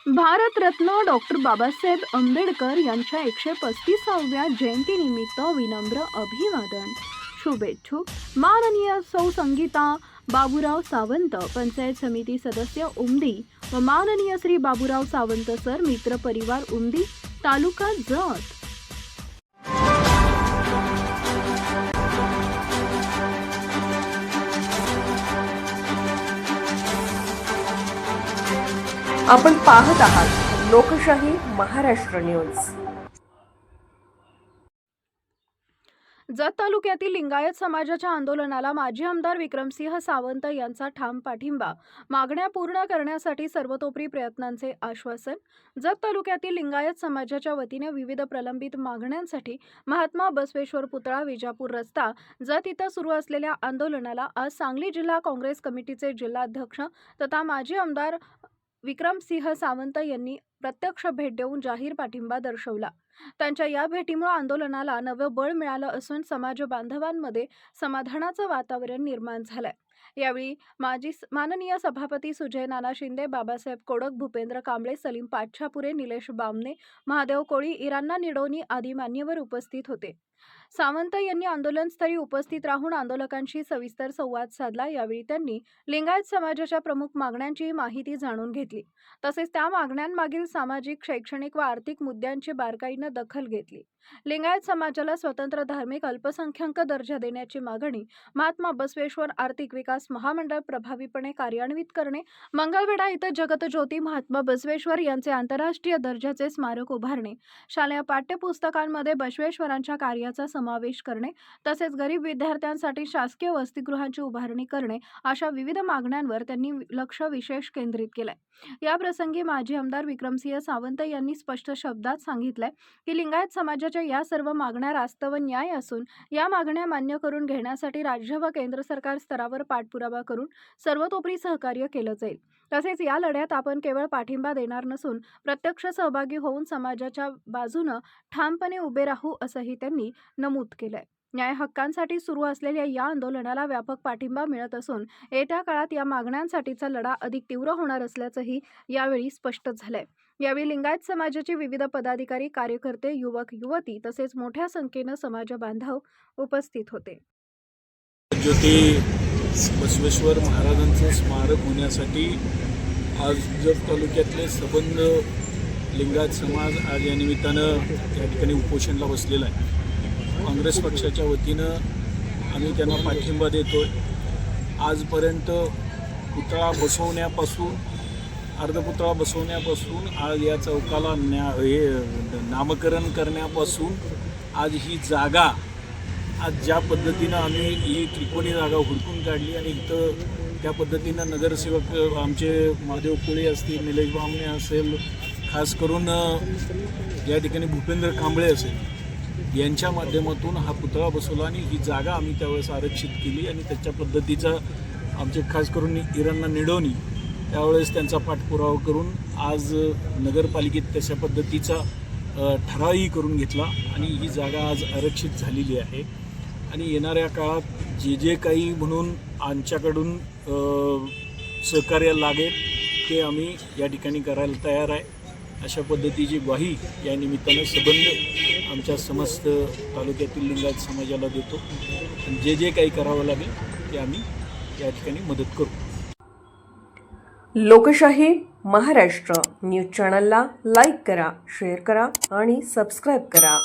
Bharat Ratna doctor Babasaheb Ambedkar यांच्या 135व्या जयंतीनिमित्त विनम्र अभिवादन. शुभेच्छुक माननीय सौ संगीता बाबूराव सावंत, पंचायत समिती सदस्य उमदी, व माननीय श्री बाबूराव सावंत सर, मित्र परिवार उमदी, तालुका जत. आपण पाहत आहात लोकशाही महाराष्ट्र न्यूज. जत तालुक्यातील लिंगायत समाजाच्या आंदोलनाला माजी आमदार विक्रमसिंह सावंत यांचा ठाम पाठिंबा. मागण्या पूर्ण करण्यासाठी सर्वतोपरी प्रयत्नांचे आश्वासन. जत तालुक्यातील लिंगायत समाजाच्या वतीने विविध प्रलंबित मागण्यांसाठी महात्मा बसवेश्वर पुतळा, विजापूर रस्ता, जत इथं सुरू असलेल्या आंदोलनाला आज सांगली जिल्हा काँग्रेस कमिटीचे जिल्हाध्यक्ष तथा माजी आमदार विक्रमसिंह सावंत यांनी प्रत्यक्ष भेट देऊन जाहीर पाठिंबा दर्शवला. त्यांच्या या भेटीमुळे आंदोलनाला नवं बळ मिळालं असून समाज बांधवांमध्ये समाधानाचं वातावरण निर्माण झालंय. यावेळी माननीय सभापती सुजय नाना शिंदे, बाबासाहेब कोडक, भूपेंद्र कांबळे, सलीम पाच्छापुरे, निलेश बामणे, महादेव कोळी, इरान्ना निडोनी आदी मान्यवर उपस्थित होते. सावंत यांनी आंदोलनस्थळी उपस्थित राहून आंदोलकांशी सविस्तर संवाद साधला. यावेळी त्यांनी लिंगायत समाजाच्या प्रमुख मागण्यांची माहिती जाणून घेतली. तसेच त्या मागण्यांमागील सामाजिक, शैक्षणिक व आर्थिक मुद्द्यांची बारकाईने दखल घेतली. लिंगायत समाजाला स्वतंत्र धार्मिक अल्पसंख्याक दर्जा देण्याची मागणी, महात्मा बसवेश्वर आर्थिक विकास महामंडळ प्रभावीपणे कार्यान्वित करणे, मंगळवेढा इथं जगतज्योती महात्मा बसवेश्वर यांचे आंतरराष्ट्रीय दर्जाचे स्मारक उभारणे, शालेय पाठ्यपुस्तकांमध्ये बसवेश्वरांच्या कार्याचा समावेश करणे, तसेच गरीब विद्यार्थ्यांसाठी शासकीय वसतिगृहांची उभारणी करणे अशा विविध मागण्यांवर त्यांनी लक्ष विशेष केंद्रित केलंय. या प्रसंगी माजी आमदार विक्रमसिंह सावंत यांनी स्पष्ट शब्दात सांगितलंय की लिंगायत समाजाच्या या सर्व मागण्या रास्तव न्याय असून या मागण्या मान्य करून घेण्यासाठी राज्य व केंद्र सरकार स्तरावर पाठपुरावा करून सर्वतोपरी सहकार्य केलं जाईल. तसेच या लढ्यात आपण केवळ पाठिंबा देणार नसून प्रत्यक्ष सहभागी होऊन समाजाच्या बाजूनं ठामपणे उभे राहू असंही त्यांनी नमूद केलंय. न्याय हक्कांसाठी सुरू असलेल्या या आंदोलनाला व्यापक पाठिंबा मिळत असून येत्या काळात या मागण्यांसाठीचा लढा अधिक तीव्र होणार असल्याचंही यावेळी स्पष्ट झालंय. यावेळी लिंगायत समाजाचे विविध पदाधिकारी, कार्यकर्ते, युवक, युवती तसेच मोठ्या संख्येनं समाज बांधव उपस्थित होते. ज्योती बसवेश्वर महाराजांचं स्मारक होण्यासाठी आज जत तालुक्यातले सबंध लिंगायत समाज आज या निमित्तानं या ठिकाणी उपोषणला बसलेला आहे. काँग्रेस पक्षाच्या वतीनं आम्ही त्यांना पाठिंबा देतोय. आजपर्यंत पुतळा बसवण्यापासून, अर्धपुतळा बसवण्यापासून, आज या चौकाला नामकरण करण्यापासून, आज ही जागा, आज ज्या पद्धतीनं आम्ही ही त्रिकोणी जागा हुडकून काढली आणि इथं त्या पद्धतीनं नगरसेवक आमचे महादेव कोळी असतील, निलेश बामणे असेल, खास करून या ठिकाणी भूपेंद्र कांबळे असेल, यांच्या माध्यमातून हा पुतळा बसवला आणि ही जागा आम्ही त्यावेळेस आरक्षित केली आणि त्याच्या पद्धतीचा आमचे खास करून इरान्ना निडोनी त्यावेळेस त्यांचा पाठपुरावा करून आज नगरपालिकेत तशा पद्धतीचा ठरावही करून घेतला आणि ही जागा आज आरक्षित झालेली आहे. आणि येणाऱ्या काळात जे काही म्हणून आमच्याकडून सहकार्य लागेल ते आम्ही या ठिकाणी करायला तयार आहे. अशा पद्धतीची ग्वाही या निमित्तानं सबंध आमच्या समस्त तालुक्यातील लिंगायत समाजाला देतो. आणि जे काही करावं लागेल ते आम्ही या ठिकाणी मदत करू. लोकशाही महाराष्ट्र न्यूज चॅनलला लाईक करा, शेअर करा आणि सबस्क्राईब करा.